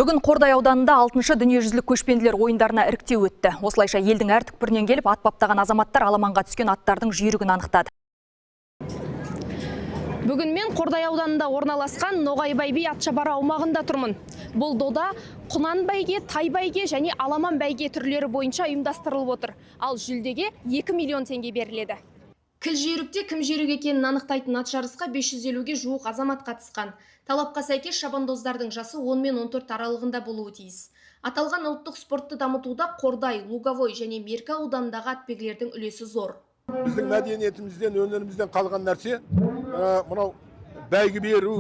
Бүгін Қордай ауданында 6-шы дүниежүзілік көшпенділер ойындарына іріктеу өтті. Осылайша елдің әр түкпірінен келіп ат баптаған азаматтар аламанға түскен аттардың жүйрігін анықтады. Бүгін мен Қордай ауданында орналасқан Ноғай бәйге атшабары аумағында тұрмын. Бұл дода құнан бәйге, тай бәйге және аламан бәйге түрлері бойынша ұйымдастырылып отыр. Ал жүлдеге 2 миллион теңге беріледі. Кіл жүйрікте кім жүйрік екенін анықтайтын ат жарысқа 550-ге жуық азамат қатысқан. Талапқа сәйкес шабандоздардың жасы 10 мен 14 аралығында болуы тиіс. Аталған ұлттық спортты дамытуда Қордай, Луговой және Меркі ауданындағы атбегілердің үлесі зор. Біздің мәдениетімізден, өнерімізден қалған нәрсе, мынау бәйге беру,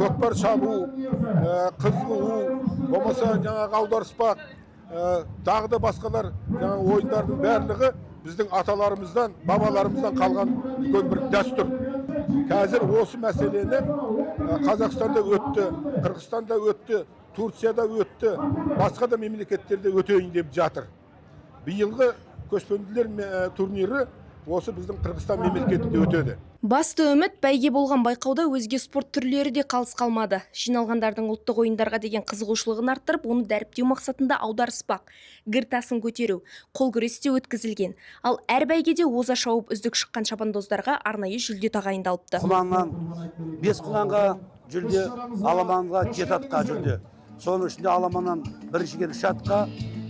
көкпар шабу, қыз қуу, болмаса жаңағы аударыспақ, тағы да басқалар жаңағы ойындардың барлығы біздің аталарымыздан, бабаларымыздан қалған үлкен бір дәстүр. Қазір осы мәселені Қазақстанда өтті, Қырғызстанда өтті, Турцияда өтті, басқа да мемлекеттерде өтейін деп жатыр. Биылғы көшпенділер турнирі осы біздің Қырғызстан мемлекетінде өтеді. Басты үміт бәйге болған байқауда өзге спорт түрлері де қалыс қалмады. Жиналғандардың ұлттық ойындарға деген қызығушылығын арттырып, оны дәріптеу мақсатында аударыспақ, гір тасын көтеру, қол күресте өткізілген. Ал әр бәйгеде оза шауып үздік шыққан шабандоздарға арнайы жүлде тағайындалыпты. Құнаннан 5 құнанға жүлде, аламанға 7 атқа жүлде. Соның ішінде аламаннан біріншіген 3 атқа,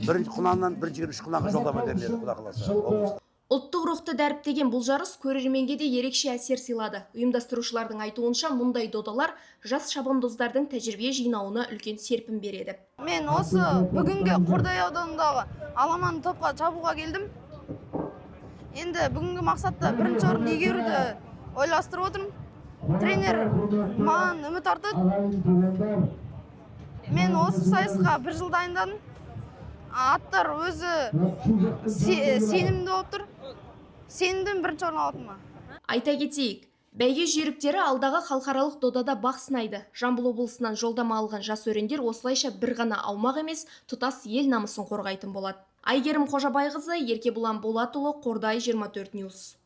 құнаннан біріншіген 3 құнанға жолдама беріледі, Құда қаласа. Ұлттық рухты дәріптеген бұл жарыс көрерменге де ерекше әсер сыйлады. Ұйымдастырушылардың айтуынша мұндай додалар жас шабандоздардың тәжірибе жинауына үлкен серпін береді. Мен осы бүгінгі Қордай ауданындағы аламан топқа шабуға келдім. Енді бүгінгі мақсатта бірінші орын игеруді ойластырып отырмын. Тренер маған үміт артады. Мен осы сайысқа 1 жыл дайындадым. Аттар өзі сенімді болып тұр. Сенімдім бірінші орын алатыныма. Айта кетейік, бәйге жүйріктері алдағы халықаралық додада бақ сынайды. Жамбыл облысынан жолдама алған жас өрендер осылайша бір ғана аумақ емес, тұтас ел намысын қорғайтын болады. Айгерім Қожабайқызы, Еркебұлан Болатұлы, Қордай 24 Ньюс.